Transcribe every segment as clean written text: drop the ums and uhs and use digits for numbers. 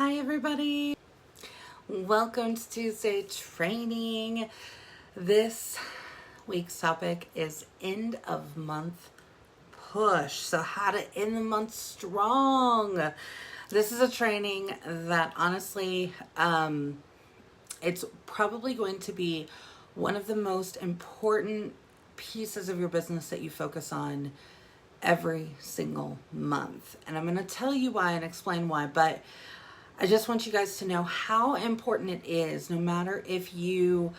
Hi everybody, welcome to Tuesday training. This week's topic is end of month push. So how to end the month strong. This is a training that honestly, it's probably going to be one of the most important pieces of your business that you focus on every single month. And I'm going to tell you why and explain why, but I just want you guys to know how important it is, no matter if you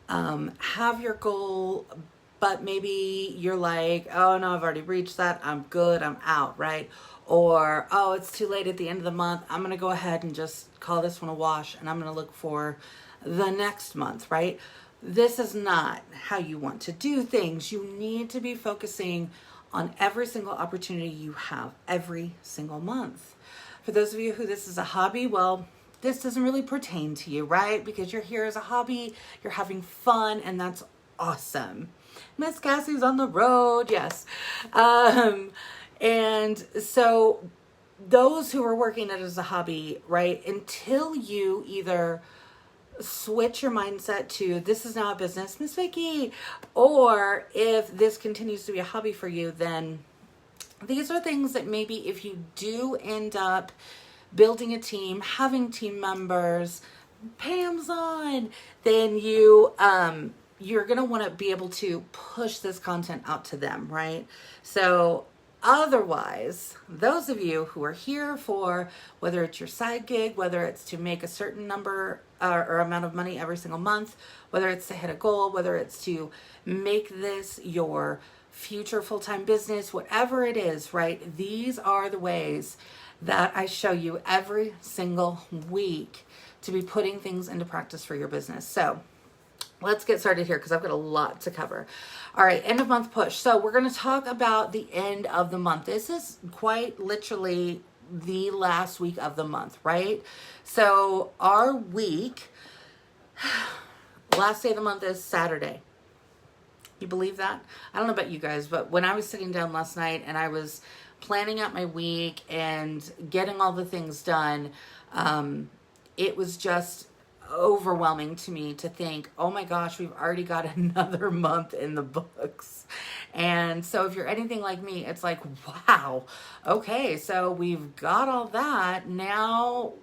have your goal, but maybe you're like, oh no, I've already reached that, I'm good, I'm out, right? Or, oh, it's too late at the end of the month, I'm going to go ahead and just call this one a wash, and I'm going to look for the next month, right? This is not how you want to do things. You need to be focusing on every single opportunity you have every single month. For those of you who this is a hobby, well, this doesn't really pertain to you, right? Because you're here as a hobby, you're having fun, and that's awesome. Miss Cassie's on the road, yes. And so those who are working it as a hobby, right, until you either switch your mindset to this is now a business, Miss Vicky, or if this continues to be a hobby for you, then these are things that maybe if you do end up building a team, having team members, Pam's on, then you're going to want to be able to push this content out to them, right? So otherwise, those of you who are here for whether it's your side gig, whether it's to make a certain number or amount of money every single month, whether it's to hit a goal, whether it's to make this your future full-time business, whatever it is, right? These are the ways that I show you every single week to be putting things into practice for your business. So let's get started here because I've got a lot to cover. All right, end of month push. So we're going to talk about the end of the month. This is quite literally the last week of the month, right? So our week, last day of the month is Saturday. You believe that? I don't know about you guys, but when I was sitting down last night and I was planning out my week and getting all the things done, it was just overwhelming to me to think, oh my gosh, we've already got another month in the books. And so if you're anything like me, it's like, wow, okay, so we've got all that. Now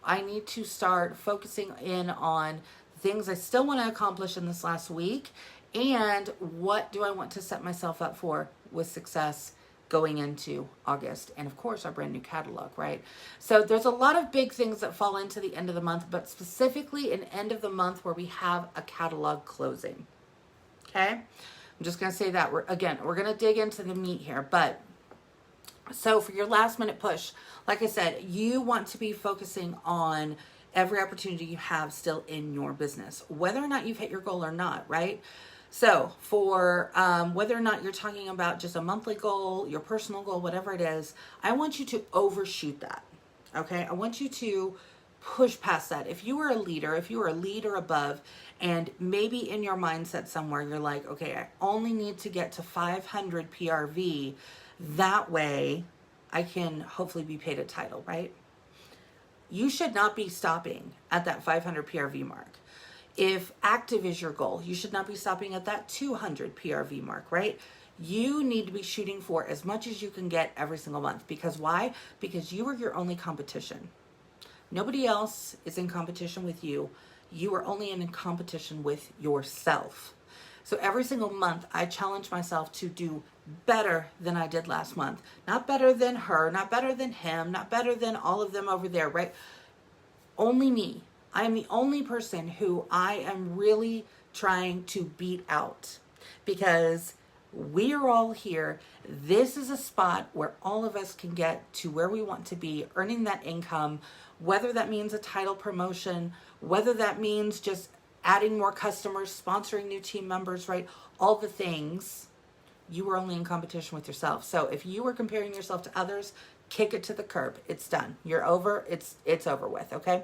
I need to start focusing in on things I still want to accomplish in this last week. And what do I want to set myself up for with success going into August? And of course, our brand new catalog, right? So there's a lot of big things that fall into the end of the month, but specifically an end of the month where we have a catalog closing. Okay? I'm just going to say that. We're going to dig into the meat here. But so for your last minute push, like I said, you want to be focusing on every opportunity you have still in your business, whether or not you've hit your goal or not, right? So for whether or not you're talking about just a monthly goal, your personal goal, whatever it is, I want you to overshoot that, okay? I want you to push past that. If you are a leader, if you are a lead or above, and maybe in your mindset somewhere, you're like, okay, I only need to get to 500 PRV. That way I can hopefully be paid a title, right? You should not be stopping at that 500 PRV mark. If active is your goal, you should not be stopping at that 200 PRV mark, right? You need to be shooting for as much as you can get every single month. Because why? Because you are your only competition. Nobody else is in competition with you. You are only in competition with yourself. So every single month, I challenge myself to do better than I did last month. Not better than her, not better than him, not better than all of them over there, right? Only me. I am the only person who I am really trying to beat out because we are all here. This is a spot where all of us can get to where we want to be, earning that income, whether that means a title promotion, whether that means just adding more customers, sponsoring new team members, right? All the things. You are only in competition with yourself. So if you are comparing yourself to others, kick it to the curb. It's done. You're over. It's over with, okay?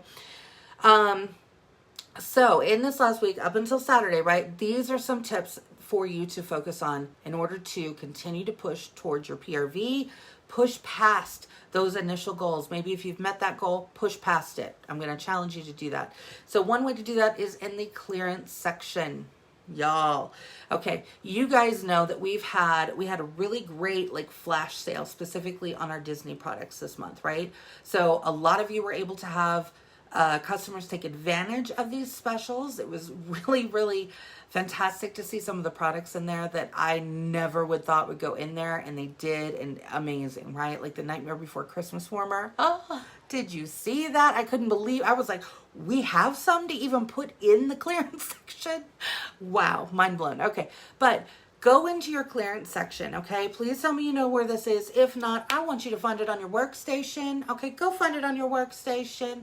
So in this last week, up until Saturday, right, these are some tips for you to focus on in order to continue to push towards your PRV, Push past those initial goals. Maybe if you've met that goal, push past it. I'm going to challenge you to do that. So one way to do that is in the clearance section. Y'all, okay, you guys know that we had a really great like flash sale specifically on our Disney products this month, right? So a lot of you were able to have customers take advantage of these specials. It was really, really fantastic to see some of the products in there that I never would thought would go in there, and they did, and amazing, right? Like the Nightmare Before Christmas warmer. Oh, did you see that? I couldn't believe, I was like, we have some to even put in the clearance section. Wow, mind blown. Okay, but go into your clearance section, okay? Please tell me you know where this is. If not, I want you to find it on your workstation, okay? Go find it on your workstation.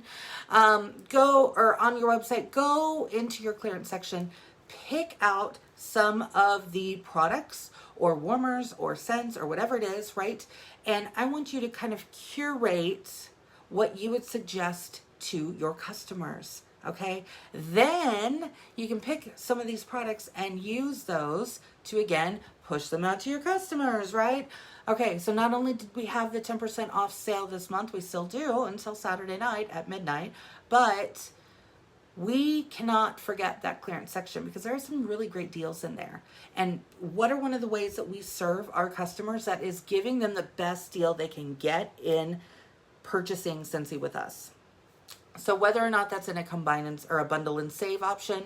Or on your website, go into your clearance section, pick out some of the products or warmers or scents or whatever it is, right? And I want you to kind of curate what you would suggest to your customers, okay? Then you can pick some of these products and use those to, again, push them out to your customers, right? Okay, so not only did we have the 10% off sale this month, we still do until Saturday night at midnight, but we cannot forget that clearance section because there are some really great deals in there. And what are one of the ways that we serve our customers that is giving them the best deal they can get in purchasing Scentsy with us? So whether or not that's in a combine or a bundle and save option,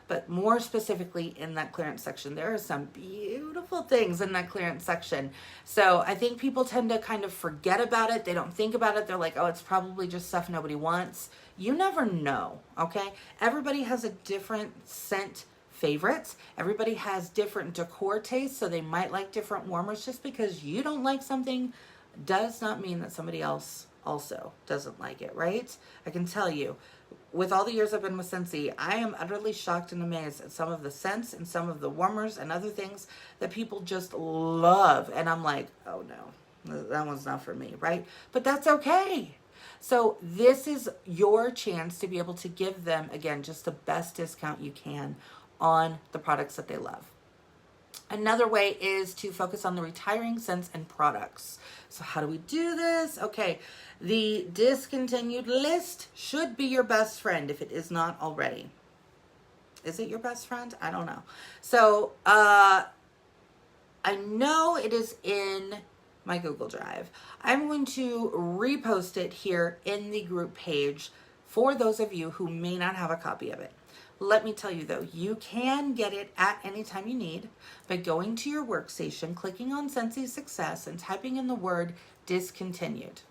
but more specifically in that clearance section, there are some beautiful things in that clearance section. So I think people tend to kind of forget about it. They don't think about it. They're like, oh, it's probably just stuff nobody wants. You never know, okay? Everybody has a different scent favorites. Everybody has different decor tastes, so they might like different warmers. Just because you don't like something does not mean that somebody else also doesn't like it, right? I can tell you, with all the years I've been with Scentsy, I am utterly shocked and amazed at some of the scents and some of the warmers and other things that people just love. And I'm like, oh no, that one's not for me, right? But that's okay. So this is your chance to be able to give them, again, just the best discount you can on the products that they love. Another way is to focus on the retiring scents and products. So how do we do this? Okay, the discontinued list should be your best friend if it is not already. Is it your best friend? I don't know. So I know it is in my Google Drive. I'm going to repost it here in the group page for those of you who may not have a copy of it. Let me tell you though, you can get it at any time you need by going to your workstation, clicking on Scentsy Success, and typing in the word discontinued.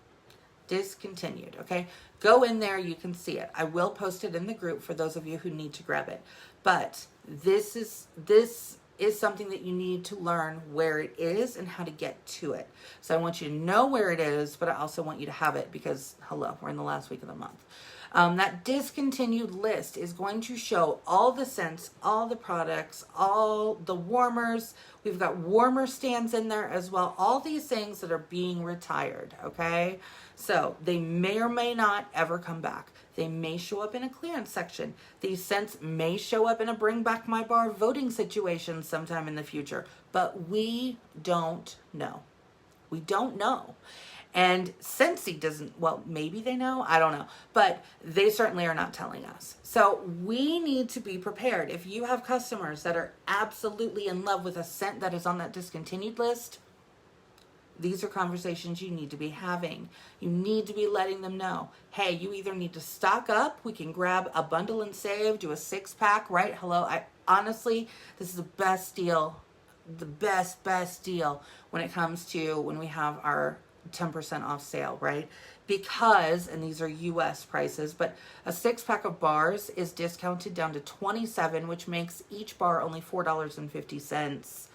Discontinued, okay? Go in there, you can see it. I will post it in the group for those of you who need to grab it. But this is something that you need to learn where it is and how to get to it. So I want you to know where it is, but I also want you to have it because, hello, we're in the last week of the month. That discontinued list is going to show all the scents, all the products, all the warmers. We've got warmer stands in there as well. All these things that are being retired, okay? So they may or may not ever come back. They may show up in a clearance section. These scents may show up in a Bring Back My Bar voting situation sometime in the future, but we don't know. We don't know. And Scentsy doesn't, well, maybe they know, I don't know, but they certainly are not telling us. So we need to be prepared. If you have customers that are absolutely in love with a scent that is on that discontinued list, these are conversations you need to be having. You need to be letting them know, hey, you either need to stock up, we can grab a bundle and save, do a 6-pack, right? Hello, honestly, this is the best deal, the best deal when it comes to when we have our 10% off sale, right? Because, and these are US prices, but a 6-pack of bars is discounted down to $27, which makes each bar only $4.50.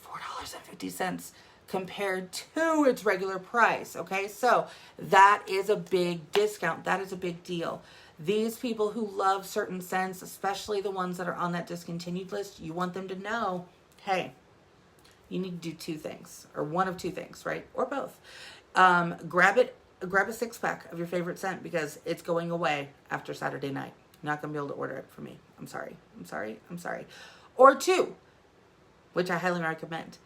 $4.50 compared to its regular price, okay? So that is a big discount. That is a big deal. These people who love certain scents, especially the ones that are on that discontinued list, you want them to know, hey, you need to do two things, or one of two things, right? Or both. Grab a 6-pack of your favorite scent because it's going away after Saturday night. You're not going to be able to order it for me. I'm sorry. Or two, which I highly recommend.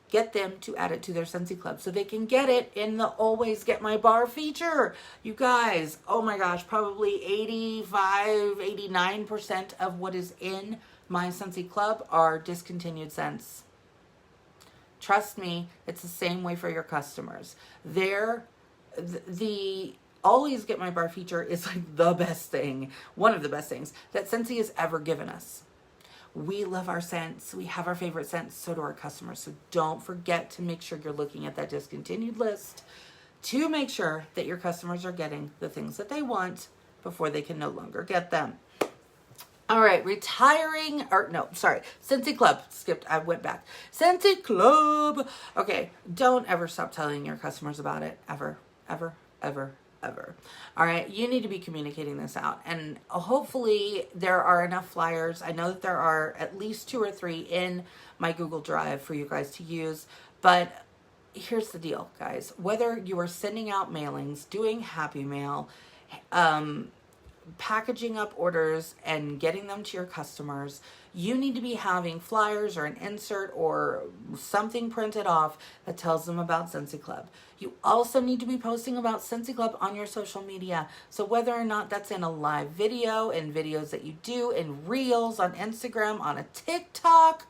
get them to add it to their Scentsy Club so they can get it in the always get my bar feature. You guys, oh my gosh, probably 89% of what is in my Scentsy Club are discontinued scents. Trust me, it's the same way for your customers. The always get my bar feature is like the best thing, one of the best things that Scentsy has ever given us. We love our scents. We have our favorite scents. So do our customers. So don't forget to make sure you're looking at that discontinued list to make sure that your customers are getting the things that they want before they can no longer get them. All right, Scentsy Club. I went back. Scentsy Club. Okay, don't ever stop telling your customers about it. Ever, ever, ever, ever. All right, you need to be communicating this out, and hopefully there are enough flyers. I know that there are at least 2 or 3 in my Google Drive for you guys to use, but here's the deal, guys. Whether you are sending out mailings, doing Happy Mail, packaging up orders and getting them to your customers, you need to be having flyers or an insert or something printed off that tells them about Scentsy Club. You also need to be posting about Scentsy Club on your social media. So whether or not that's in a live video, in videos that you do, in Reels, on Instagram, on a TikTok,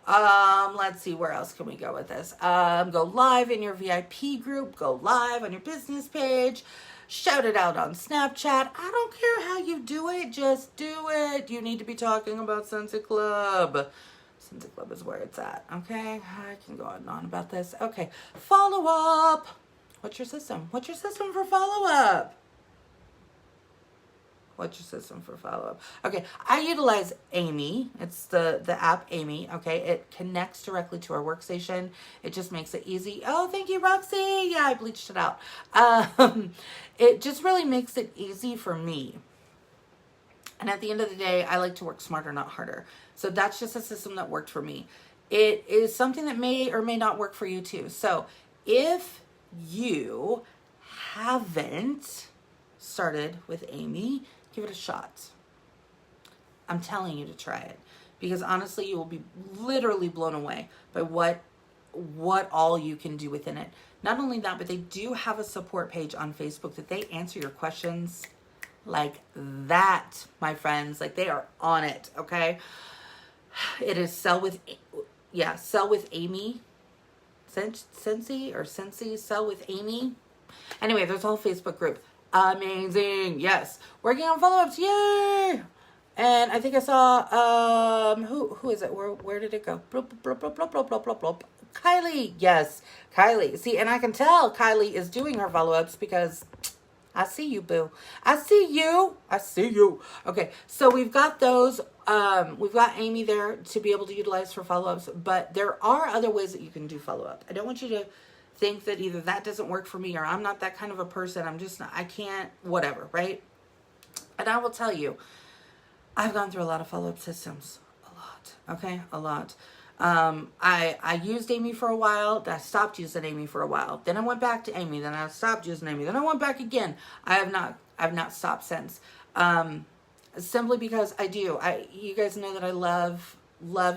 let's see, where else can we go with this? Go live in your VIP group, go live on your business page, shout it out on Snapchat. I don't care how you do it, just do it. You need to be talking about Scentsy Club. Scentsy Club is where it's at, okay? I can go on and on about this. Okay, follow up. What's your system? What's your system for follow up? What's your system for follow-up? Okay, I utilize Amy. It's the app Amy, okay? It connects directly to our workstation. It just makes it easy. Oh, thank you, Roxy. Yeah, I bleached it out. It just really makes it easy for me. And at the end of the day, I like to work smarter, not harder. So that's just a system that worked for me. It is something that may or may not work for you too. So if you haven't started with Amy, give it a shot. I'm telling you to try it, because honestly, you will be literally blown away by what all you can do within it. Not only that, but they do have a support page on Facebook that they answer your questions like that, my friends. Like, they are on it, okay? It is Sell with Amy. Scentsy, Sell with Amy. Anyway, there's a whole Facebook group. Amazing. Yes. Working on follow-ups. Yay. And I think I saw, who is it? Where did it go? Bloop, bloop, bloop, bloop, bloop, bloop, bloop, bloop. Kylie. Yes. Kylie. See, and I can tell Kylie is doing her follow-ups because I see you, boo. I see you. I see you. Okay. So we've got those. We've got Amy there to be able to utilize for follow-ups, but there are other ways that you can do follow-up. I don't want you to think that either that doesn't work for me or I'm not that kind of a person. I'm just not, I can't, whatever, right? And I will tell you, I've gone through a lot of follow-up systems. A lot. Okay? A lot. I used Amy for a while. Then I stopped using Amy for a while. Then I went back to Amy. Then I stopped using Amy. Then I went back again. I've not stopped since. Simply because you guys know that I love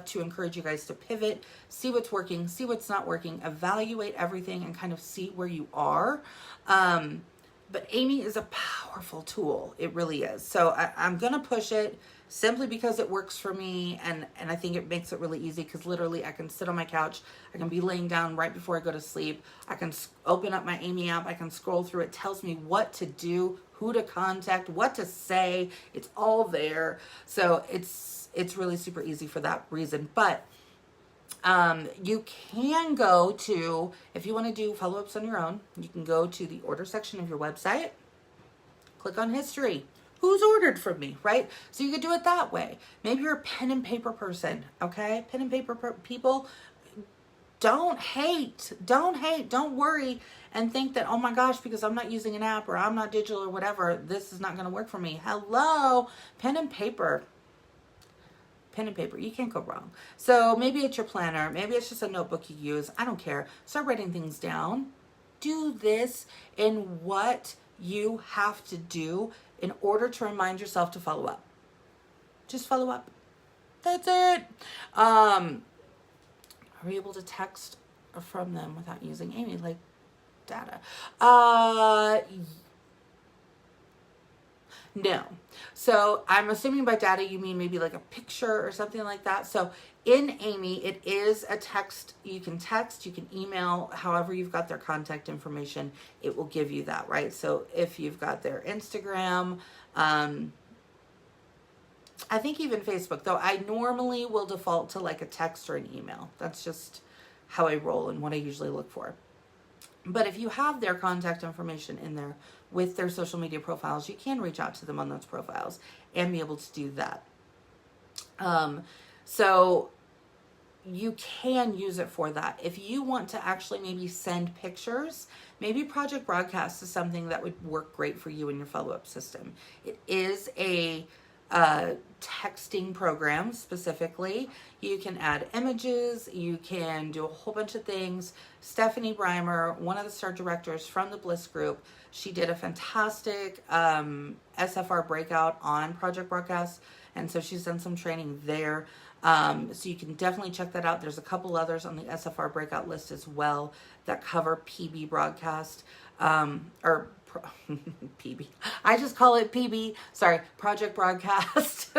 to encourage you guys to pivot, see what's working, see what's not working, evaluate everything, and kind of see where you are. But Amy is a powerful tool. It really is. So I'm going to push it simply because it works for me. And I think it makes it really easy, because literally I can sit on my couch. I can be laying down right before I go to sleep. I can open up my Amy app. I can scroll through. It tells me what to do, who to contact, what to say. It's all there. So it's really super easy for that reason. But you can go to, if you want to do follow-ups on your own, you can go to the order section of your website, click on history. Who's ordered from me, right? So you could do it that way. Maybe you're a pen and paper person, okay? Pen and paper people, don't hate, don't worry and think that, oh my gosh, because I'm not using an app or I'm not digital or whatever, this is not going to work for me. Hello, pen and paper. Pen and paper, you can't go wrong. So maybe it's your planner, maybe it's just a notebook you use. I don't care. Start writing things down. Do this in what you have to do in order to remind yourself to follow up. Just follow up. That's it. Are we able to text from them without using Amy, like data. No. So I'm assuming by data you mean maybe like a picture or something like that. So in Amy, it is a text. You can text, you can email, however you've got their contact information, it will give you that, right? So if you've got their Instagram, I think even Facebook, though I normally will default to like a text or an email. That's just how I roll and what I usually look for. But if you have their contact information in there with their social media profiles, you can reach out to them on those profiles and be able to do that. So you can use it for that. If you want to actually maybe send pictures, maybe Project Broadcast is something that would work great for you in your follow-up system. It is a texting program specifically. You can add images, you can do a whole bunch of things. Stephanie Breimer, one of the star directors from the Bliss Group, she did a fantastic SFR breakout on Project Broadcast, and so she's done some training there. So you can definitely check that out. There's a couple others on the SFR breakout list as well that cover PB broadcast, or PB. I just call it PB. Sorry, Project Broadcast.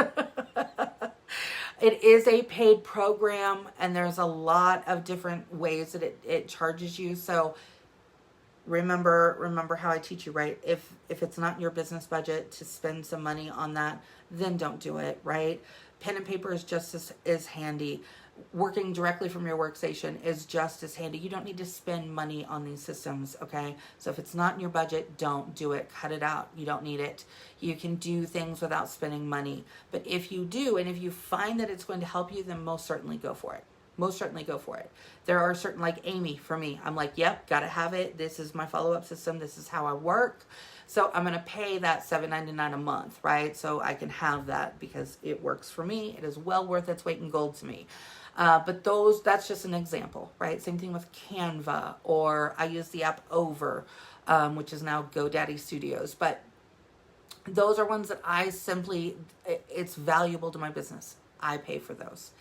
It is a paid program, and there's a lot of different ways that it charges you. So remember how I teach you, right? If it's not in your business budget to spend some money on that, then don't do it, right? Pen and paper is just as handy. Working directly from your workstation is just as handy. You don't need to spend money on these systems, okay? So if it's not in your budget, don't do it. Cut it out. You don't need it. You can do things without spending money. But if you do, and if you find that it's going to help you, then most certainly go for it. Most certainly go for it. There are certain, like Amy, for me, I'm like, yep, gotta have it. This is my follow-up system. This is how I work. So I'm gonna pay that $7.99 a month, right? So I can have that because it works for me. It is well worth its weight in gold to me. But that's just an example, right? Same thing with Canva, or I use the app Over, which is now GoDaddy Studios. But those are ones that it's valuable to my business. I pay for those.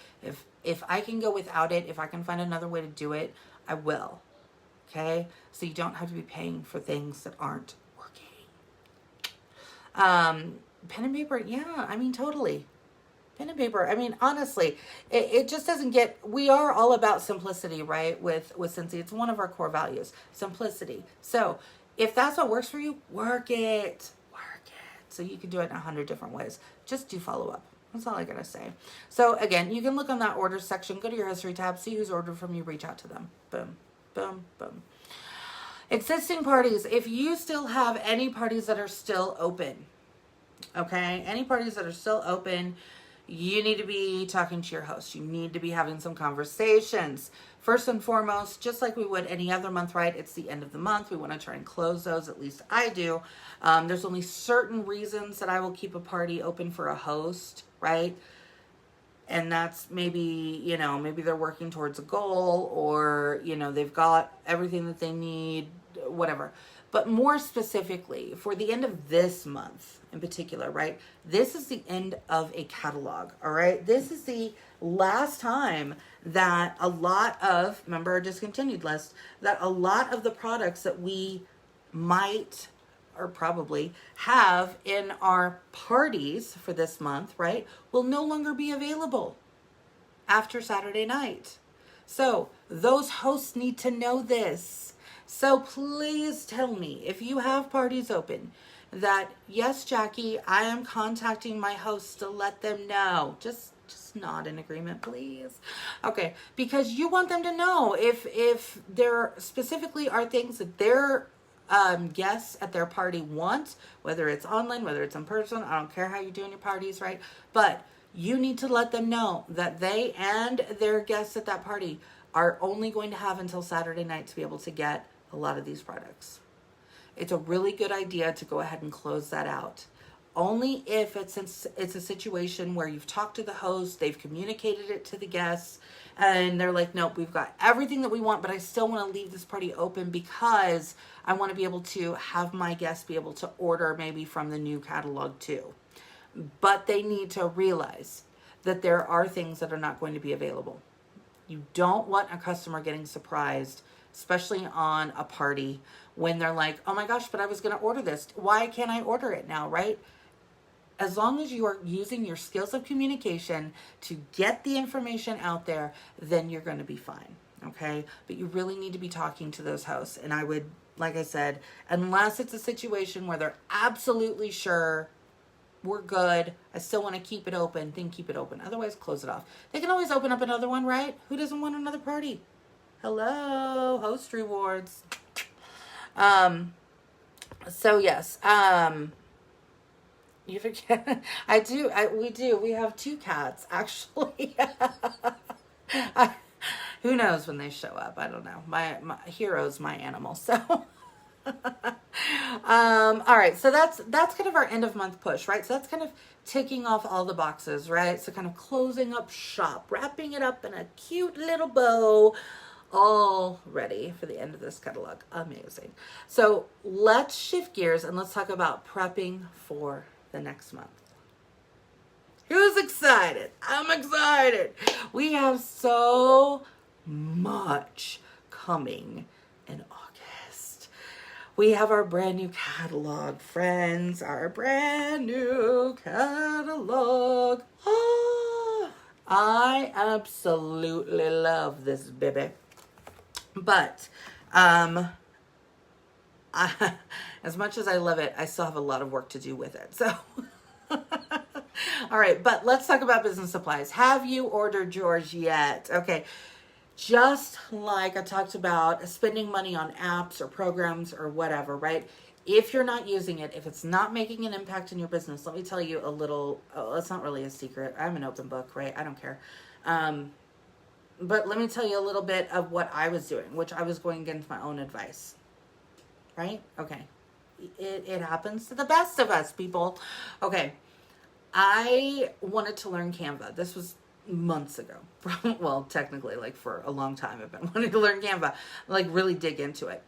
If I can go without it, if I can find another way to do it, I will. Okay? So you don't have to be paying for things that aren't working. Pen and paper, yeah, I mean, totally. Pen and paper, I mean, honestly, it just doesn't we are all about simplicity, right? With Scentsy, it's one of our core values, simplicity. So if that's what works for you, work it. So you can do it in 100 different ways. Just do follow up. That's all I gotta say. So again, you can look on that orders section, go to your history tab, see who's ordered from you, reach out to them. Boom, boom, boom. Existing parties, if you still have any parties that are still open, okay? Any parties that are still open, you need to be talking to your host. You need to be having some conversations. First and foremost, just like we would any other month, right? It's the end of the month. We want to try and close those. At least I do. There's only certain reasons that I will keep a party open for a host, right? And that's maybe they're working towards a goal, or, they've got everything that they need, whatever. But more specifically, for the end of this month in particular, right? This is the end of a catalog, all right? This is the last time that remember our discontinued list, that a lot of the products that we might or probably have in our parties for this month, right, will no longer be available after Saturday night. So those hosts need to know this. So please tell me if you have parties open that, yes, Jacqui, I am contacting my hosts to let them know. Just nod in agreement, please. Okay, because you want them to know if there specifically are things that their guests at their party want, whether it's online, whether it's in person. I don't care how you're doing your parties, right? But you need to let them know that they and their guests at that party are only going to have until Saturday night to be able to get a lot of these products. It's a really good idea to go ahead and close that out. Only if it's a situation where you've talked to the host, they've communicated it to the guests, and they're like, nope, we've got everything that we want, but I still want to leave this party open because I want to be able to have my guests be able to order maybe from the new catalog too. But they need to realize that there are things that are not going to be available. You don't want a customer getting surprised, especially on a party, when they're like, oh my gosh, but I was going to order this. Why can't I order it now, right? As long as you are using your skills of communication to get the information out there, then you're going to be fine, okay? But you really need to be talking to those hosts. And I would, like I said, unless it's a situation where they're absolutely sure we're good, I still want to keep it open, then keep it open. Otherwise, close it off. They can always open up another one, right? Who doesn't want another party? Hello, host rewards. So yes, you forget. We do. We have 2 cats, actually. Who knows when they show up? I don't know. My hero's my animal. So, all right. So that's kind of our end of month push, right? So that's kind of ticking off all the boxes, right? So kind of closing up shop, wrapping it up in a cute little bow, all ready for the end of this catalog. Amazing. So let's shift gears and let's talk about prepping for the next month. Who's excited? I'm excited. We have so much coming in August. We have our brand new catalog, friends. Our brand new catalog. Oh, I absolutely love this baby. But as much as I love it, I still have a lot of work to do with it. So, all right, but let's talk about business supplies. Have you ordered yours yet? Okay, just like I talked about spending money on apps or programs or whatever, right? If you're not using it, if it's not making an impact in your business, let me tell you a little, it's not really a secret. I'm an open book, right? I don't care. But let me tell you a little bit of what I was doing, which I was going against my own advice. Right? Okay. It happens to the best of us, people. Okay. I wanted to learn Canva. This was months ago. Well, technically, like for a long time, I've been wanting to learn Canva, like really dig into it.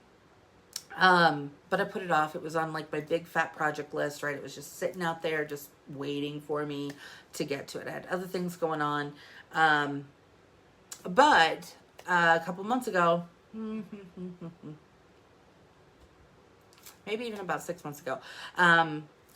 But I put it off. It was on like my big fat project list, right? It was just sitting out there, just waiting for me to get to it. I had other things going on. But a couple months ago, maybe even about 6 months ago,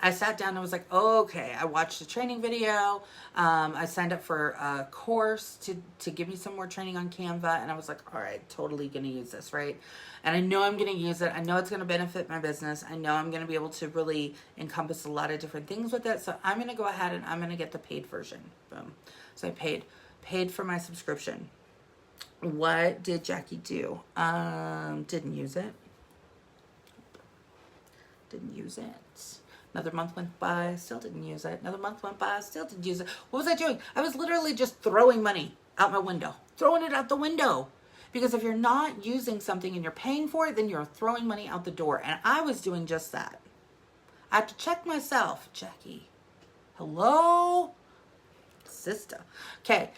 I sat down and was like, oh, okay, I watched a training video. I signed up for a course to give me some more training on Canva. And I was like, all right, totally going to use this, right? And I know I'm going to use it. I know it's going to benefit my business. I know I'm going to be able to really encompass a lot of different things with it. So I'm going to go ahead and I'm going to get the paid version. Boom. So I paid for my subscription. What did Jacqui do? Didn't use it. Didn't use it. Another month went by, still didn't use it. Another month went by, still didn't use it. What was I doing? I was literally just throwing money out my window. Throwing it out the window. Because if you're not using something and you're paying for it, then you're throwing money out the door. And I was doing just that. I had to check myself. Jacqui. Hello? Sister. Okay.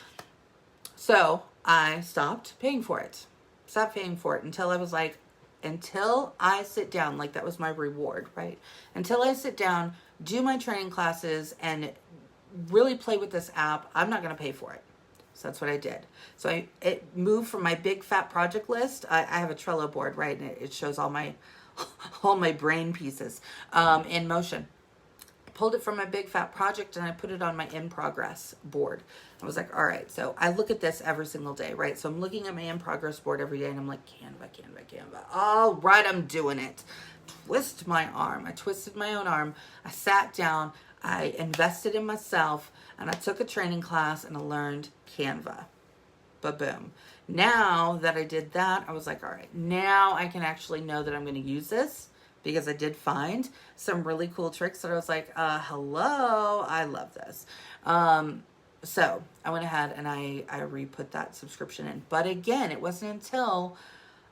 So I stopped paying for it. Stopped paying for it until I was like, until I sit down, like that was my reward, right? Until I sit down, do my training classes and really play with this app, I'm not going to pay for it. So that's what I did. So it moved from my big fat project list. I have a Trello board, right? And it shows all my brain pieces in motion. Pulled it from my big fat project and I put it on my in progress board. I was like, all right, so I look at this every single day, right? So I'm looking at my in progress board every day and I'm like, Canva. All right, I'm doing it. Twist my arm. I twisted my own arm. I sat down, I invested in myself, and I took a training class and I learned Canva. Ba-boom. Now that I did that, I was like, all right, now I can actually know that I'm going to use this. Because I did find some really cool tricks that I was like, hello, I love this. So I went ahead and I re-put that subscription in. But again, it wasn't until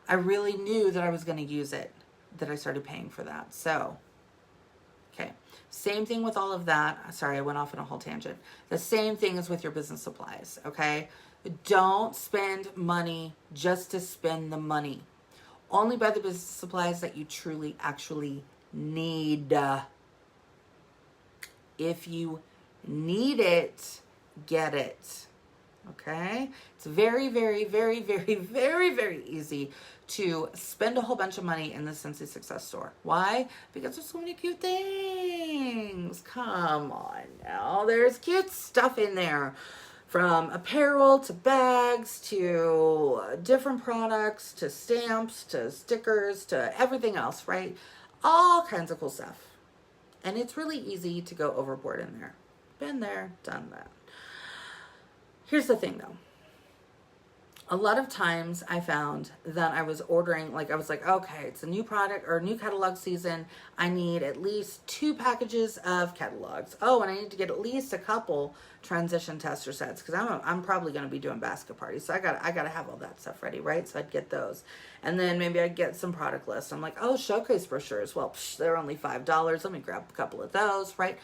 I really knew that I was going to use it that I started paying for that. So, okay. Same thing with all of that. Sorry, I went off on a whole tangent. The same thing is with your business supplies, okay? Don't spend money just to spend the money. Only buy the business supplies that you truly, actually need. If you need it, get it. Okay? It's very, very, very, very, very, very easy to spend a whole bunch of money in the Scentsy Success Store. Why? Because there's so many cute things. Come on now. There's cute stuff in there. From apparel to bags to different products to stamps to stickers to everything else, right? All kinds of cool stuff. And it's really easy to go overboard in there. Been there, done that. Here's the thing though. A lot of times I found that I was ordering, like I was like, okay, it's a new product or new catalog season. I need at least 2 packages of catalogs. Oh, and I need to get at least a couple transition tester sets because I'm probably going to be doing basket parties. So I got to have all that stuff ready, right? So I'd get those. And then maybe I'd get some product lists. I'm like, oh, showcase brochures. Well, they're only $5. Let me grab a couple of those, right?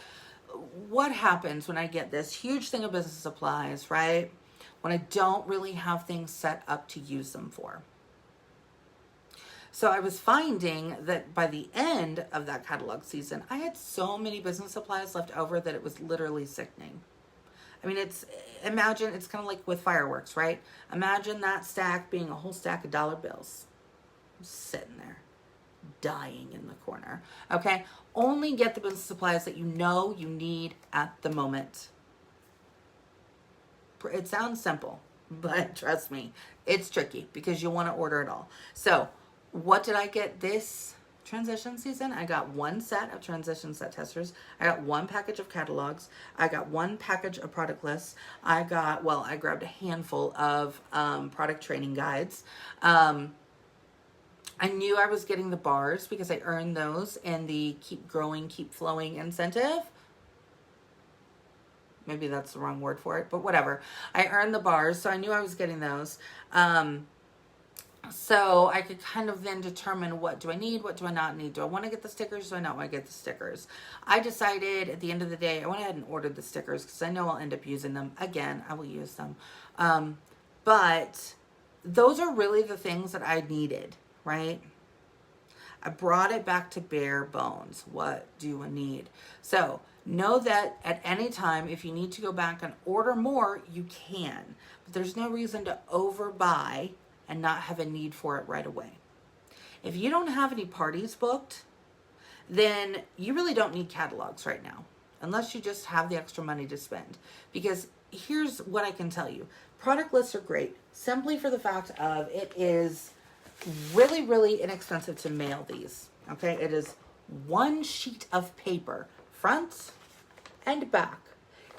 What happens when I get this huge thing of business supplies, right? When I don't really have things set up to use them for. So I was finding that by the end of that catalog season, I had so many business supplies left over that it was literally sickening. I mean, imagine, it's kind of like with fireworks, right? Imagine that stack being a whole stack of dollar bills. Sitting there, dying in the corner, okay? Only get the business supplies that you know you need at the moment. It sounds simple, but trust me, it's tricky because you want to order it all. So what did I get this transition season? I got 1 set of transition set testers. I got 1 package of catalogs. I got 1 package of product lists. I grabbed a handful of product training guides. I knew I was getting the bars because I earned those in the Keep Growing, Keep Flowing incentive. Maybe that's the wrong word for it, but whatever. I earned the bars, so I knew I was getting those. So I could kind of then determine what do I need, what do I not need. Do I want to get the stickers? Do I not want to get the stickers? I decided at the end of the day, I went ahead and ordered the stickers because I know I'll end up using them. Again, I will use them. But those are really the things that I needed, right? I brought it back to bare bones. What do I need? So know that at any time, if you need to go back and order more, you can. But there's no reason to overbuy and not have a need for it right away. If you don't have any parties booked, then you really don't need catalogs right now, unless you just have the extra money to spend. Because here's what I can tell you. Product lists are great simply for the fact of it is really, really inexpensive to mail these. Okay, it is 1 sheet of paper, front and back.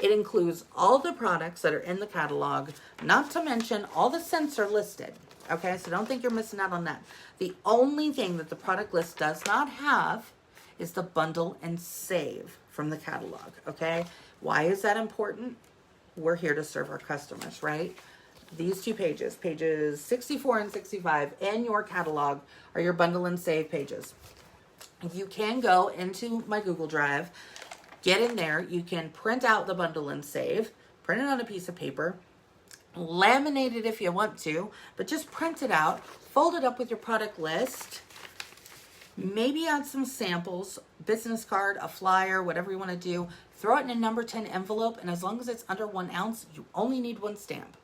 It includes all the products that are in the catalog, not to mention all the scents are listed. Okay, so don't think you're missing out on that. The only thing that the product list does not have is the bundle and save from the catalog. Okay, why is that important? We're here to serve our customers, right? These 2 pages, pages 64 and 65 in your catalog are your bundle and save pages. You can go into my Google Drive, get in there. You can print out the bundle and save, print it on a piece of paper, laminate it if you want to, but just print it out, fold it up with your product list, maybe add some samples, business card, a flyer, whatever you want to do, throw it in a number 10 envelope, and as long as it's under 1 ounce, you only need 1 stamp.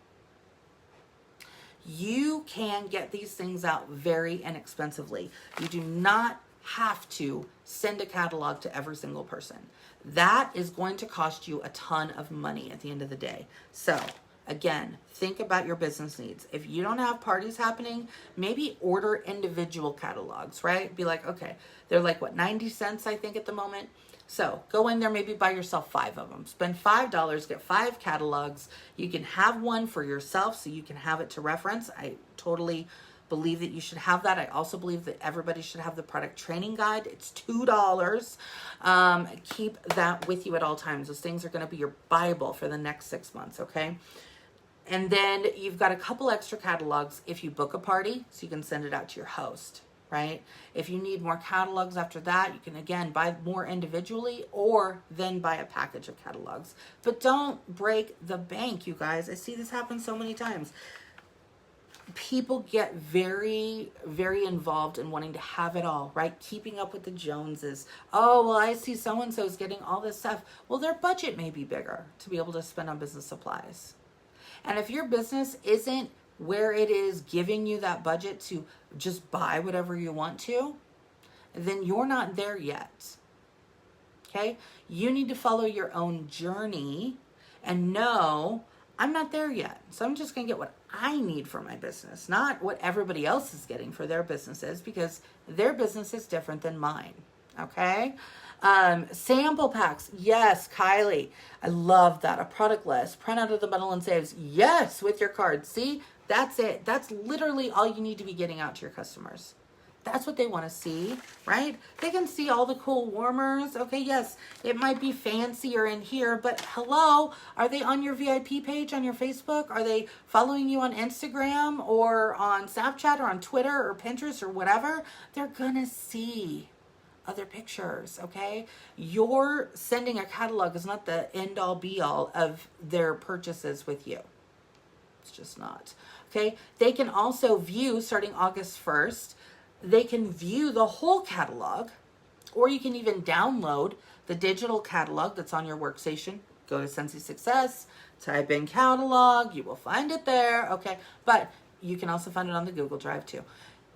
You can get these things out very inexpensively. You do not have to send a catalog to every single person. That is going to cost you a ton of money at the end of the day. So again, think about your business needs. If you don't have parties happening, maybe order individual catalogs, right? Be like, okay, they're like, what, 90 cents, I think, at the moment. So go in there, maybe buy yourself 5 of them. Spend $5, get 5 catalogs. You can have one for yourself so you can have it to reference. I totally believe that you should have that. I also believe that everybody should have the product training guide. It's $2. Keep that with you at all times. Those things are going to be your Bible for the next 6 months, okay? And then you've got a couple extra catalogs if you book a party, so you can send it out to your host, right? If you need more catalogs after that, you can, again, buy more individually or then buy a package of catalogs. But don't break the bank, you guys. I see this happen so many times. People get very, very involved in wanting to have it all, right? Keeping up with the Joneses. Oh, well, I see so-and-so's getting all this stuff. Well, their budget may be bigger to be able to spend on business supplies. And if your business isn't where it is giving you that budget to just buy whatever you want to, then you're not there yet. Okay? You need to follow your own journey and know I'm not there yet. So I'm just going to get what I need for my business, not what everybody else is getting for their businesses, because their business is different than mine. Okay? Sample packs. Yes, Kylie. I love that. A product list. Print out of the bundle and saves. Yes, with your card. See? That's it. That's literally all you need to be getting out to your customers. That's what they want to see, right? They can see all the cool warmers. Okay, yes, it might be fancier in here, but hello, are they on your VIP page on your Facebook? Are they following you on Instagram or on Snapchat or on Twitter or Pinterest or whatever? They're gonna see other pictures, okay? Your sending a catalog is not the end all be all of their purchases with you. It's just not, okay? They can also view, starting August 1st, they can view the whole catalog, or you can even download the digital catalog that's on your workstation. Go to Scentsy Success, type in catalog, you will find it there, okay? But you can also find it on the Google Drive too.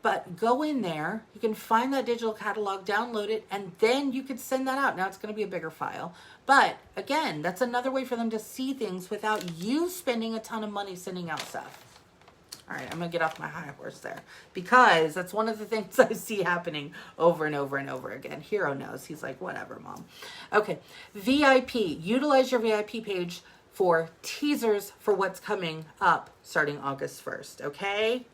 But go in there, you can find that digital catalog, download it, and then you could send that out. Now it's going to be a bigger file. But again, that's another way for them to see things without you spending a ton of money sending out stuff. All right, I'm going to get off my high horse there, because that's one of the things I see happening over and over and over again. Hero knows. He's like, whatever, Mom. Okay, VIP. Utilize your VIP page for teasers for what's coming up starting August 1st, okay?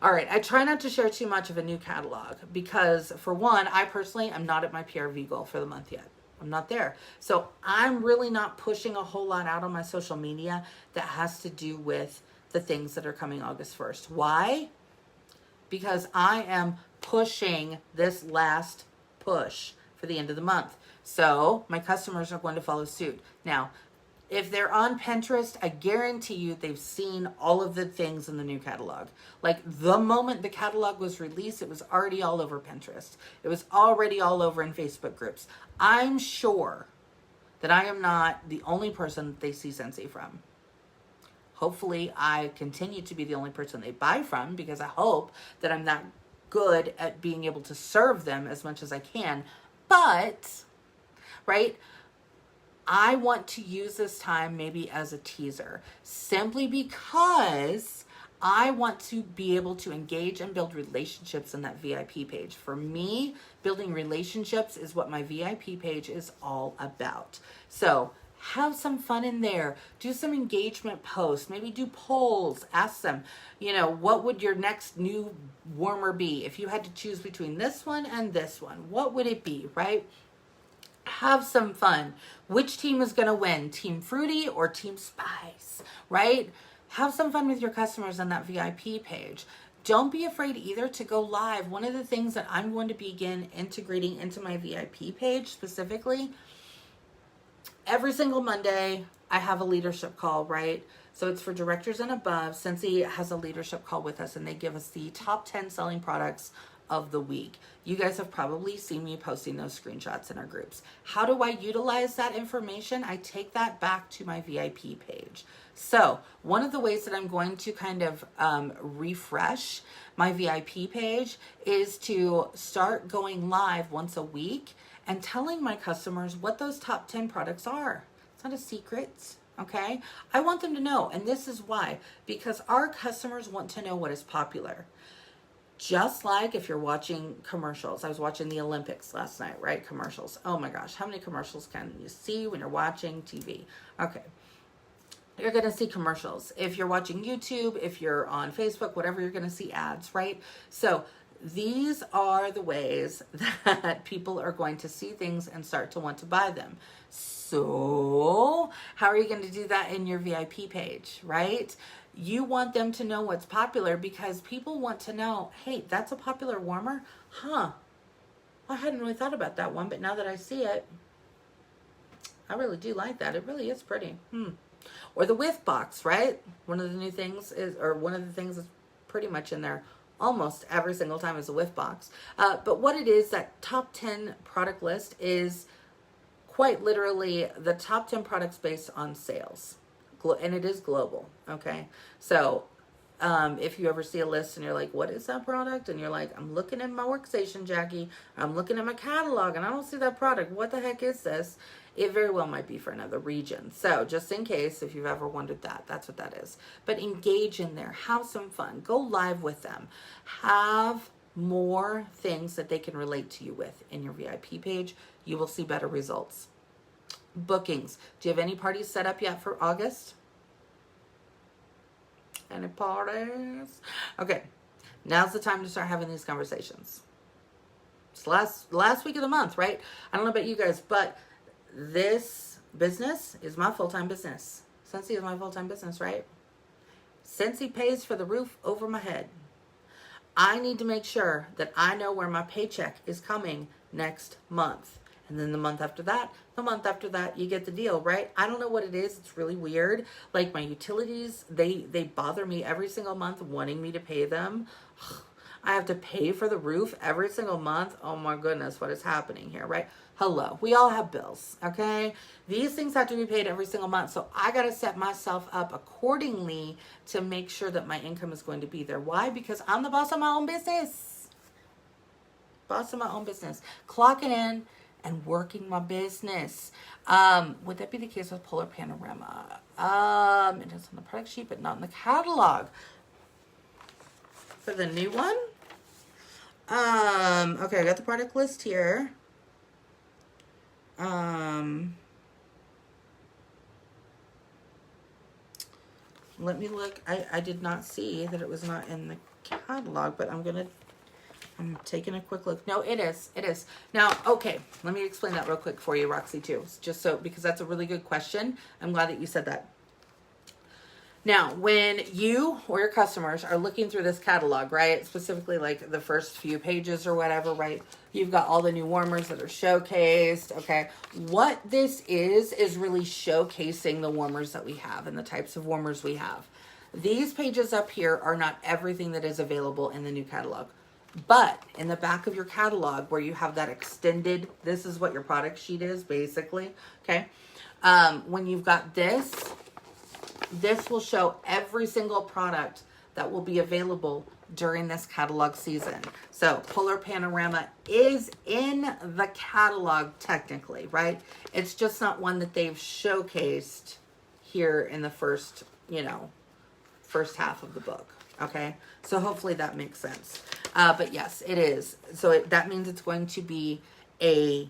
All right, I try not to share too much of a new catalog because, for one, I personally am not at my PRV goal for the month yet. I'm not there. So I'm really not pushing a whole lot out on my social media that has to do with the things that are coming August 1st. Why? Because I am pushing this last push for the end of the month. So my customers are going to follow suit. Now, if they're on Pinterest, I guarantee you they've seen all of the things in the new catalog. Like the moment the catalog was released, it was already all over Pinterest. It was already all over in Facebook groups. I'm sure that I am not the only person that they see Scentsy from. Hopefully, I continue to be the only person they buy from, because I hope that I'm that good at being able to serve them as much as I can. But, right, I want to use this time maybe as a teaser, simply because I want to be able to engage and build relationships in that VIP page. For me, building relationships is what my VIP page is all about. So, have some fun in there. Do some engagement posts. Maybe do polls. Ask them, what would your next new warmer be? If you had to choose between this one and this one, what would it be, right? Have some fun. Which team is going to win? Team Fruity or Team Spice, right? Have some fun with your customers on that VIP page. Don't be afraid either to go live. One of the things that I'm going to begin integrating into my VIP page specifically, every single Monday, I have a leadership call, right? So it's for directors and above. Scentsy has a leadership call with us, and they give us the top 10 selling products of the week. You guys have probably seen me posting those screenshots in our groups. How do I utilize that information? I take that back to my VIP page. So one of the ways that I'm going to kind of refresh my VIP page is to start going live once a week and telling my customers what those top 10 products are. It's not a secret, okay? I want them to know, and this is why. Because our customers want to know what is popular. Just like if you're watching commercials. I was watching the Olympics last night, right? Commercials. Oh my gosh, how many commercials can you see when you're watching TV? Okay. You're going to see commercials. If you're watching YouTube, if you're on Facebook, whatever, you're going to see ads, right? So these are the ways that people are going to see things and start to want to buy them. So how are you going to do that in your VIP page, right? You want them to know what's popular, because people want to know, hey, that's a popular warmer? Huh. I hadn't really thought about that one, but now that I see it, I really do like that. It really is pretty. Or the whiff box, right? One of the new things is, or one of the things that's pretty much in there almost every single time is a whiff box. But what it is, that top 10 product list is quite literally the top 10 products based on sales. and it is global. Okay. So, if you ever see a list and you're like, what is that product? And you're like, I'm looking in my workstation, Jacqui. I'm looking at my catalog and I don't see that product. What the heck is this? It very well might be for another region. So just in case, if you've ever wondered that, that's what that is. But engage in there. Have some fun. Go live with them. Have more things that they can relate to you with in your VIP page. You will see better results. Bookings. Do you have any parties set up yet for August? Any parties? Okay, now's the time to start having these conversations. It's last week of the month, right? I don't know about you guys, but this business is my full-time business. Scentsy is my full-time business, right? Scentsy pays for the roof over my head. I need to make sure that I know where my paycheck is coming next month. And then the month after that, you get the deal, right? I don't know what it is. It's really weird. Like my utilities, they bother me every single month wanting me to pay them. I have to pay for the roof every single month. Oh my goodness, what is happening here, right? Hello, we all have bills, okay? These things have to be paid every single month. So I got to set myself up accordingly to make sure that my income is going to be there. Why? Because I'm the boss of my own business. Boss of my own business. Clocking in and working my business. Would that be the case with Polar Panorama? It is on the product sheet, but not in the catalog. For the new one? Okay, I got the product list here. Let me look. I did not see that it was not in the catalog, but I'm taking a quick look. No, it is. It is. Now, okay, let me explain that real quick for you, Roxy, too. Just so, because that's a really good question. I'm glad that you said that. Now, when you or your customers are looking through this catalog, right, specifically like the first few pages or whatever, right, you've got all the new warmers that are showcased, okay? What this is really showcasing the warmers that we have and the types of warmers we have. These pages up here are not everything that is available in the new catalog. But in the back of your catalog where you have that extended, this is what your product sheet is basically, okay? When you've got this will show every single product that will be available during this catalog season. So Polar Panorama is in the catalog technically, right? It's just not one that they've showcased here in the first half of the book, okay? So hopefully that makes sense. But yes, it is. So that means it's going to be a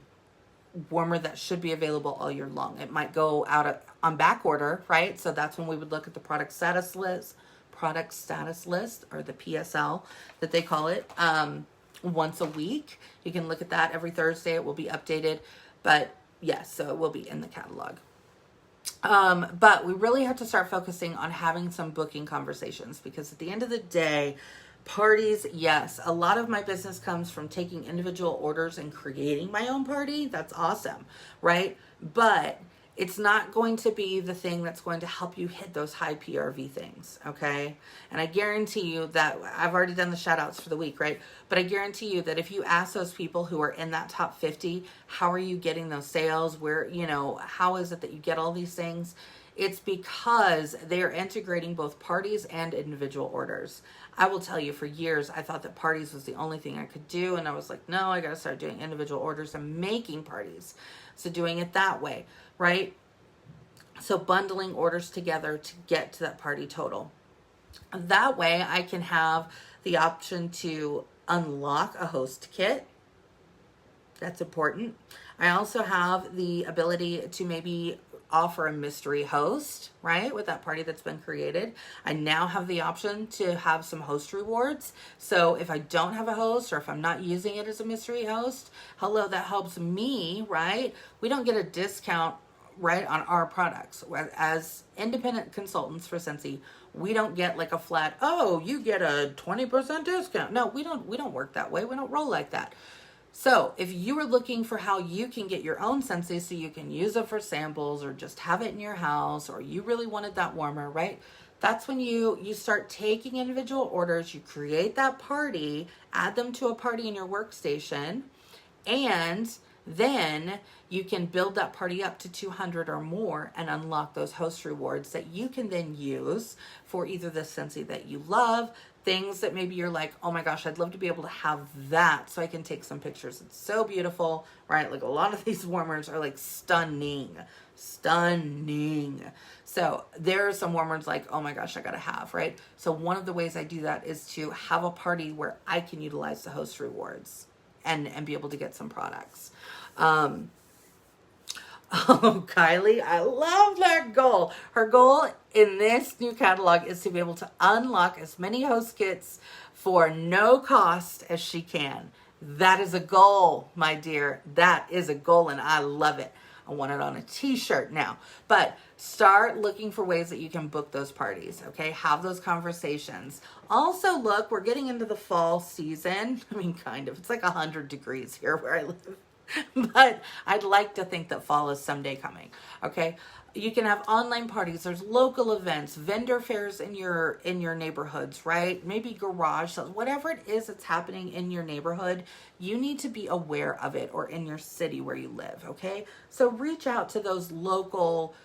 warmer that should be available all year long. It might go out on back order, right? So that's when we would look at the product status list, or the PSL that they call it, once a week. You can look at that every Thursday. It will be updated. But yes, so it will be in the catalog. But we really have to start focusing on having some booking conversations, because at the end of the day, parties, yes, a lot of my business comes from taking individual orders and creating my own party. That's awesome, right? But it's not going to be the thing that's going to help you hit those high PRV things, okay? And I guarantee you that I've already done the shout outs for the week, right? But I guarantee you that if you ask those people who are in that top 50, how are you getting those sales? Where, how is it that you get all these things? It's because they are integrating both parties and individual orders. I will tell you, for years, I thought that parties was the only thing I could do. And I was like, no, I got to start doing individual orders and making parties. So doing it that way, right? So bundling orders together to get to that party total. That way I can have the option to unlock a host kit. That's important. I also have the ability to maybe offer a mystery host, right, with that party that's been created. I now have the option to have some host rewards. So if I don't have a host, or if I'm not using it as a mystery host, hello, that helps me, right? We don't get a discount, right, on our products. As independent consultants for Scentsy, we don't get like a flat, oh, you get a 20% discount. No, we don't work that way. We don't roll like that. So if you are looking for how you can get your own Scentsy so you can use it for samples or just have it in your house, or you really wanted that warmer, right? That's when you start taking individual orders, you create that party, add them to a party in your workstation, and then you can build that party up to 200 or more and unlock those host rewards that you can then use for either the Scentsy that you love, things that maybe you're like, oh my gosh, I'd love to be able to have that so I can take some pictures. It's so beautiful, right? Like a lot of these warmers are like stunning. So there are some warmers like, oh my gosh, I gotta have, right? So one of the ways I do that is to have a party where I can utilize the host rewards and be able to get some products. Oh, Kylie, I love that goal. Her goal in this new catalog is to be able to unlock as many host kits for no cost as she can. That is a goal, my dear. That is a goal, and I love it. I want it on a t-shirt now. But start looking for ways that you can book those parties, okay? Have those conversations. Also, look, we're getting into the fall season. I mean, kind of. It's like 100 degrees here where I live. But I'd like to think that fall is someday coming, okay? You can have online parties. There's local events, vendor fairs in your neighborhoods, right? Maybe garage sales, whatever it is that's happening in your neighborhood, you need to be aware of it, or in your city where you live, okay? So reach out to those local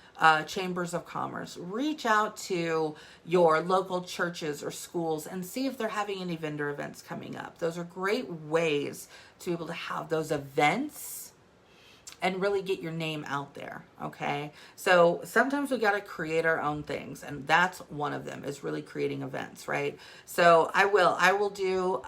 chambers of commerce. Reach out to your local churches or schools and see if they're having any vendor events coming up. Those are great ways to be able to have those events and really get your name out there, okay? So sometimes we got to create our own things, and that's one of them, is really creating events, right? So I will do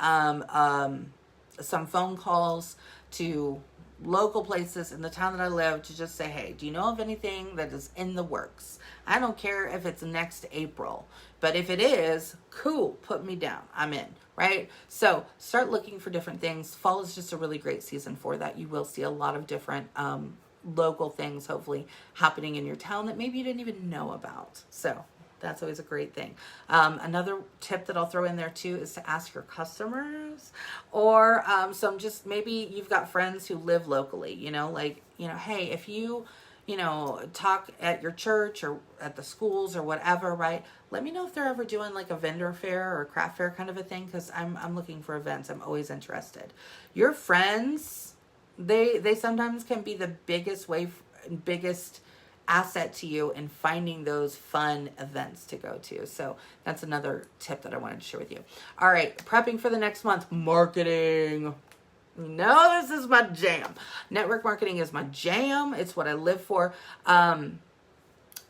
some phone calls to local places in the town that I live to just say, hey, do you know of anything that is in the works? I don't care if it's next April, but if it is, cool, put me down. I'm in, right? So start looking for different things. Fall is just a really great season for that. You will see a lot of different local things, hopefully, happening in your town that maybe you didn't even know about. So that's always a great thing. Another tip that I'll throw in there too is to ask your customers, or some, just maybe you've got friends who live locally, hey, if you talk at your church or at the schools or whatever, right? Let me know if they're ever doing like a vendor fair or a craft fair kind of a thing, because I'm looking for events. I'm always interested. Your friends, they sometimes can be the biggest asset to you in finding those fun events to go to. So that's another tip that I wanted to share with you. All right, prepping for the next month, marketing. No, this is my jam. Network marketing is my jam. It's what I live for.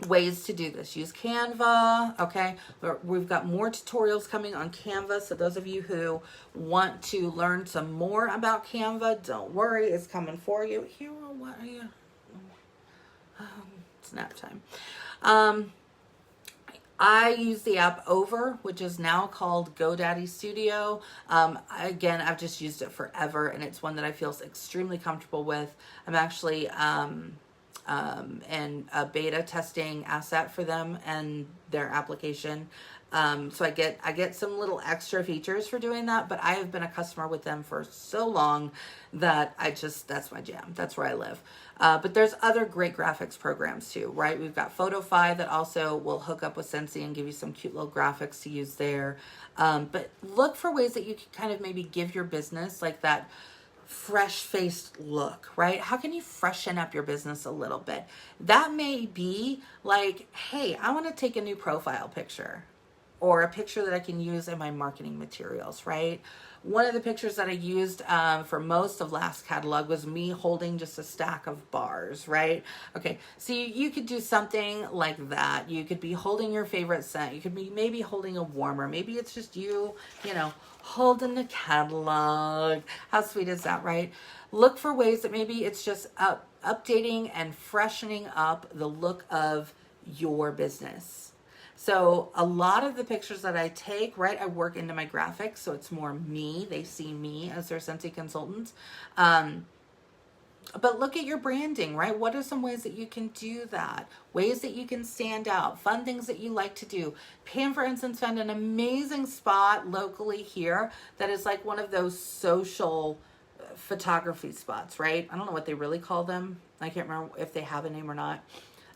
Ways to do this. Use Canva, okay? We've got more tutorials coming on Canva, so those of you who want to learn some more about Canva, don't worry, it's coming for you. Here, what are you? Snap time. I use the app Over, which is now called GoDaddy Studio. Again, I've just used it forever, and it's one that I feel extremely comfortable with. I'm actually in a beta testing asset for them and their application. So I get some little extra features for doing that, but I have been a customer with them for so long that that's my jam. That's where I live. But there's other great graphics programs too, right? We've got Photofy that also will hook up with Scentsy and give you some cute little graphics to use there. But look for ways that you can kind of maybe give your business like that fresh-faced look, right? How can you freshen up your business a little bit? That may be like, hey, I want to take a new profile picture, or a picture that I can use in my marketing materials, right? One of the pictures that I used for most of last catalog was me holding just a stack of bars, right? Okay, so you could do something like that. You could be holding your favorite scent. You could be maybe holding a warmer. Maybe it's just you holding the catalog. How sweet is that, right? Look for ways that maybe it's just updating and freshening up the look of your business. So a lot of the pictures that I take, right, I work into my graphics, so it's more me. They see me as their Scentsy consultant. But look at your branding, right? What are some ways that you can do that? Ways that you can stand out, fun things that you like to do. Pam, for instance, found an amazing spot locally here that is like one of those social photography spots, right? I don't know what they really call them. I can't remember if they have a name or not.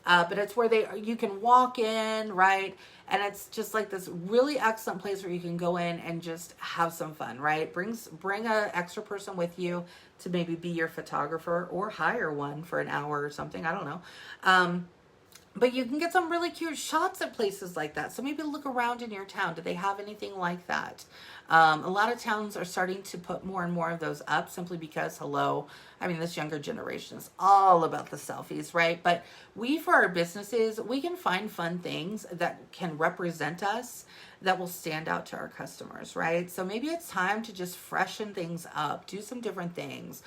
but it's where you can walk in, right? And it's just like this really excellent place where you can go in and just have some fun, right? Bring a extra person with you to maybe be your photographer, or hire one for an hour or something. I don't know. But you can get some really cute shots at places like that. So maybe look around in your town. Do they have anything like that? A lot of towns are starting to put more and more of those up, simply because, hello, I mean, this younger generation is all about the selfies, right? But for our businesses, we can find fun things that can represent us, that will stand out to our customers, right? So maybe it's time to just freshen things up, do some different things.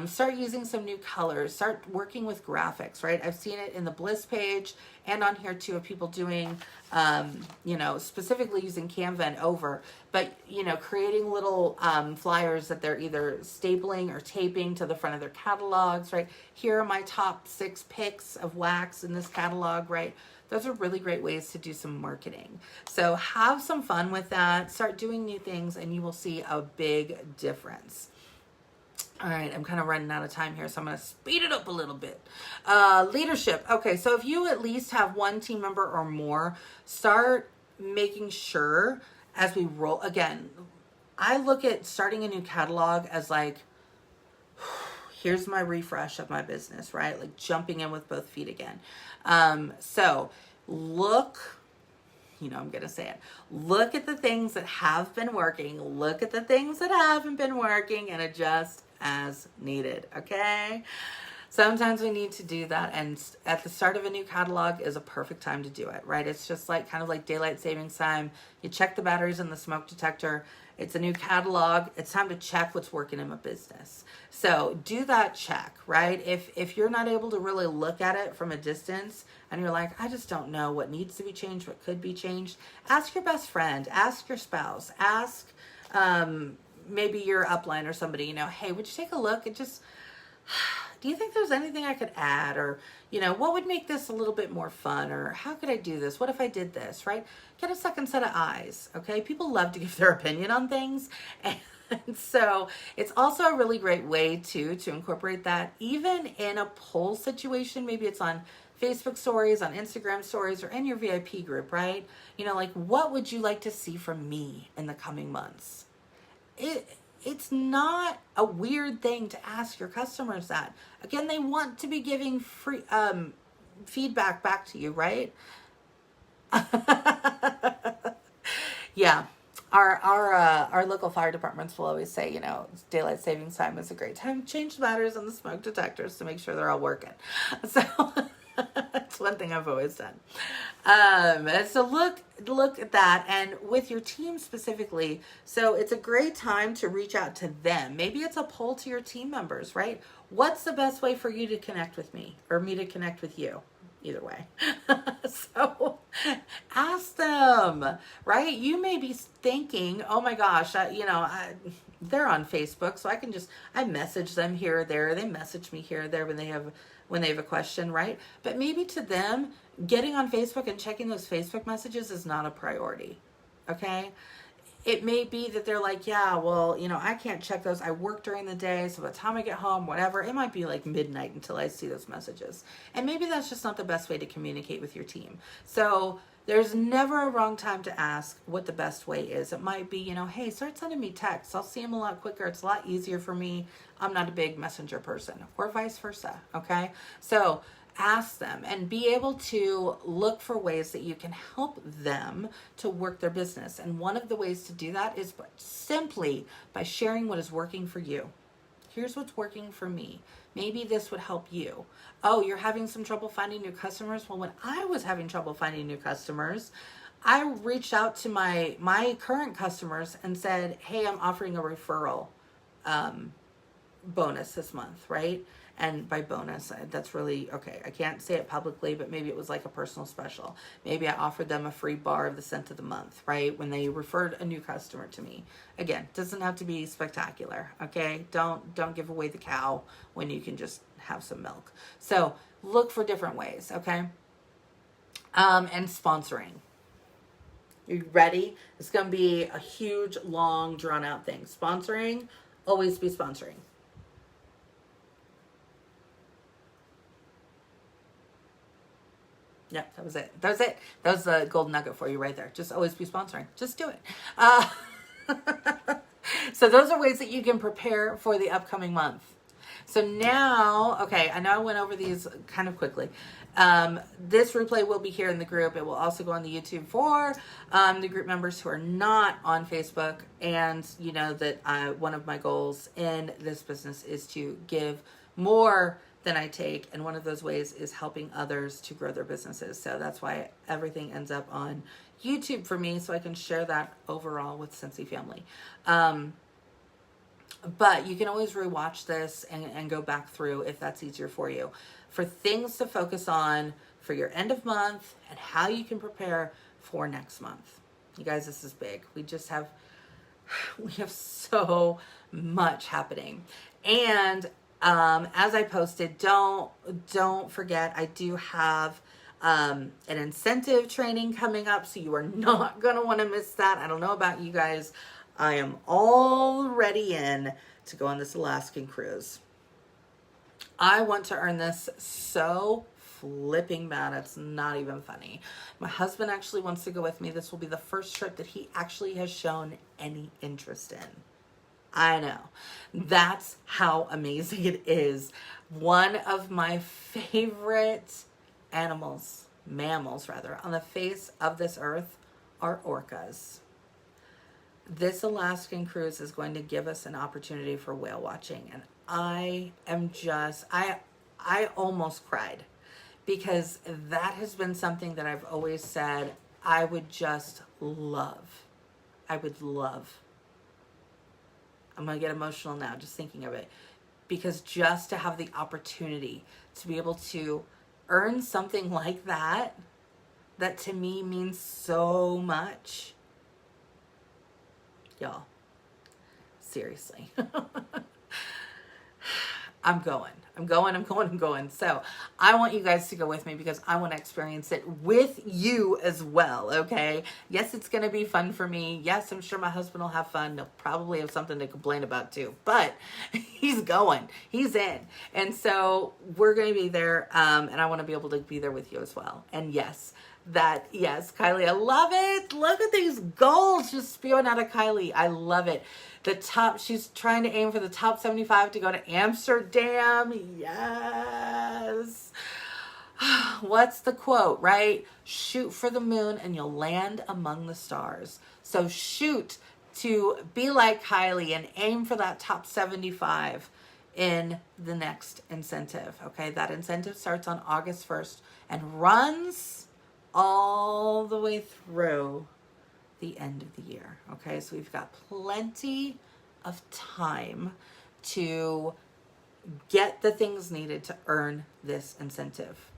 Start using some new colors, start working with graphics, right? I've seen it in the Bliss page and on here too, of people doing, specifically using Canva and over, but, creating little flyers that they're either stapling or taping to the front of their catalogs, right? Here are my top 6 picks of wax in this catalog, right? Those are really great ways to do some marketing. So have some fun with that, start doing new things, and you will see a big difference. All right, I'm kind of running out of time here, so I'm going to speed it up a little bit. Leadership. Okay, so if you at least have one team member or more, start making sure as we roll. Again, I look at starting a new catalog as like, here's my refresh of my business, right? Like jumping in with both feet again. So look, I'm going to say it. Look at the things that have been working. Look at the things that haven't been working and adjust as needed. Okay. Sometimes we need to do that. And at the start of a new catalog is a perfect time to do it, right? It's just like kind of like daylight savings time. You check the batteries in the smoke detector. It's a new catalog. It's time to check what's working in my business. So do that check, right? If you're not able to really look at it from a distance and you're like, I just don't know what needs to be changed, what could be changed, ask your best friend, ask your spouse, ask maybe your upline or somebody, hey, would you take a look and just, do you think there's anything I could add? Or, what would make this a little bit more fun? Or how could I do this? What if I did this, right? Get a second set of eyes, okay? People love to give their opinion on things. And so it's also a really great way to incorporate that even in a poll situation. Maybe it's on Facebook stories, on Instagram stories, or in your VIP group, right? Like, what would you like to see from me in the coming months? It's not a weird thing to ask your customers that. Again, they want to be giving free feedback back to you, right? Yeah. Our local fire departments will always say, daylight savings time is a great time to change the batteries on the smoke detectors to make sure they're all working. So that's one thing I've always done. So look at that, and with your team specifically. So it's a great time to reach out to them. Maybe it's a poll to your team members, right? What's the best way for you to connect with me, or me to connect with you? Either way. So ask them, right? You may be thinking, oh my gosh, they're on Facebook, so I message them here or there. They message me here or there when they have a question, right? But maybe to them, getting on Facebook and checking those Facebook messages is not a priority. Okay. It may be that they're like, yeah, well, I can't check those. I work during the day. So by the time I get home, whatever, it might be like midnight until I see those messages. And maybe that's just not the best way to communicate with your team. So there's never a wrong time to ask what the best way is. It might be, hey, start sending me texts. I'll see them a lot quicker. It's a lot easier for me. I'm not a big messenger person, or vice versa. Okay. So ask them and be able to look for ways that you can help them to work their business. And one of the ways to do that is simply by sharing what is working for you. Here's what's working for me. Maybe this would help you. Oh, you're having some trouble finding new customers? Well, when I was having trouble finding new customers, I reached out to my current customers and said, hey, I'm offering a referral bonus this month, right? And by bonus, that's really, okay, I can't say it publicly, but maybe it was like a personal special. Maybe I offered them a free bar of the scent of the month, right? When they referred a new customer to me. Again, doesn't have to be spectacular, okay? Don't give away the cow when you can just have some milk. So look for different ways, okay? And sponsoring. You ready? It's going to be a huge, long, drawn out thing. Sponsoring, always be sponsoring. Yep, that was it. That was it. That was the golden nugget for you right there. Just always be sponsoring. Just do it. Uh, so those are ways that you can prepare for the upcoming month. So now, okay, I know I went over these kind of quickly. This replay will be here in the group. It will also go on the YouTube for the group members who are not on Facebook. And you know that one of my goals in this business is to give more than I take. And one of those ways is helping others to grow their businesses. So that's why everything ends up on YouTube for me, so I can share that overall with Scentsy family. But you can always rewatch this and go back through if that's easier for you. For things to focus on for your end of month and how you can prepare for next month. You guys, this is big. We have so much happening. And as I posted, don't forget, I do have an incentive training coming up, so you are not going to want to miss that. I don't know about you guys. I am already in to go on this Alaskan cruise. I want to earn this so flipping bad. It's not even funny. My husband actually wants to go with me. This will be the first trip that he actually has shown any interest in. I know. That's how amazing it is. One of my favorite mammals rather, on the face of this earth are orcas. This Alaskan cruise is going to give us an opportunity for whale watching. And I almost cried, because that has been something that I've always said I would just love. I would love. I'm going to get emotional now just thinking of it, because just to have the opportunity to be able to earn something like that to me means so much. Y'all, seriously. I'm going. So I want you guys to go with me, because I want to experience it with you as well, okay? Yes, it's going to be fun for me. Yes, I'm sure my husband will have fun. He'll probably have something to complain about too, but he's going. He's in. And so we're going to be there, and I want to be able to be there with you as well. And yes, Kylie, I love it. Look at these goals just spewing out of Kylie. I love it. She's trying to aim for the top 75 to go to Amsterdam. Yes. What's the quote, right? Shoot for the moon and you'll land among the stars. So shoot to be like Kylie and aim for that top 75 in the next incentive. Okay. That incentive starts on August 1st and runs all the way through the end of the year. Okay, so we've got plenty of time to get the things needed to earn this incentive.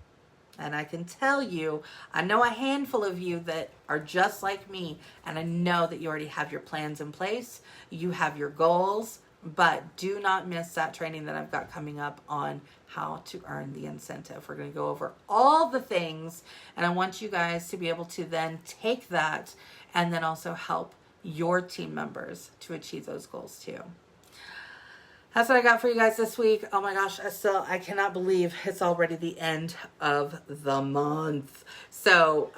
And I can tell you, I know a handful of you that are just like me, and I know that you already have your plans in place, you have your goals, but do not miss that training that I've got coming up on how to earn the incentive. We're going to go over all the things, and I want you guys to be able to then take that and then also help your team members to achieve those goals too. That's what I got for you guys this week. Oh my gosh, I cannot believe it's already the end of the month. So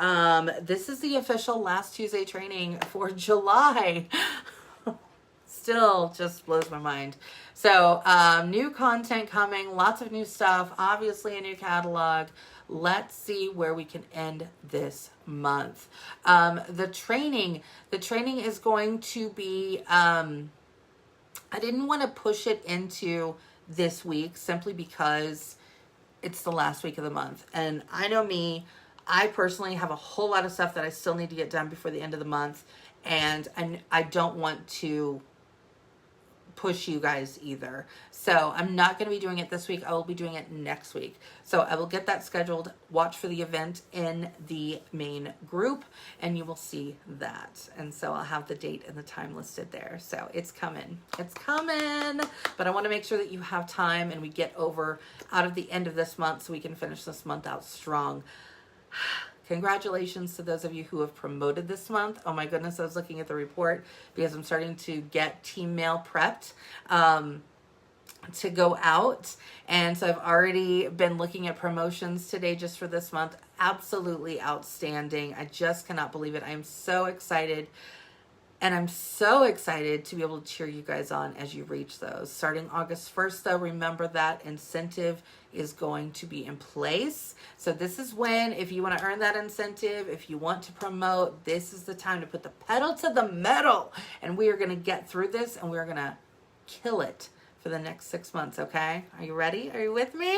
this is the official last Tuesday training for July. Still just blows my mind. So new content coming, lots of new stuff, obviously a new catalog. Let's see where we can end this month. The training is going to be, I didn't want to push it into this week simply because it's the last week of the month. And I know me, I personally have a whole lot of stuff that I still need to get done before the end of the month. And I don't want to push you guys either. So I'm not going to be doing it this week. I will be doing it next week. So I will get that scheduled. Watch for the event in the main group and you will see that. And so I'll have the date and the time listed there. So it's coming. It's coming. But I want to make sure that you have time and we get over out of the end of this month so we can finish this month out strong. Congratulations to those of you who have promoted this month. Oh my goodness, I was looking at the report because I'm starting to get team mail prepped. to go out. And so I've already been looking at promotions today just for this month. Absolutely outstanding. I just cannot believe it. I'm so excited. And I'm so excited to be able to cheer you guys on as you reach those. Starting August 1st, though, remember that incentive is going to be in place. So this is when, if you want to earn that incentive, if you want to promote, this is the time to put the pedal to the metal. And we are going to get through this, and we're going to kill it for the next 6 months, okay? Are you ready? Are you with me?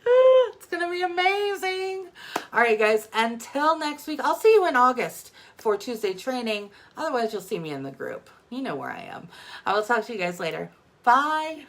It's going to be amazing. All right, guys, until next week, I'll see you in August for Tuesday training. Otherwise, you'll see me in the group. You know where I am. I will talk to you guys later. Bye.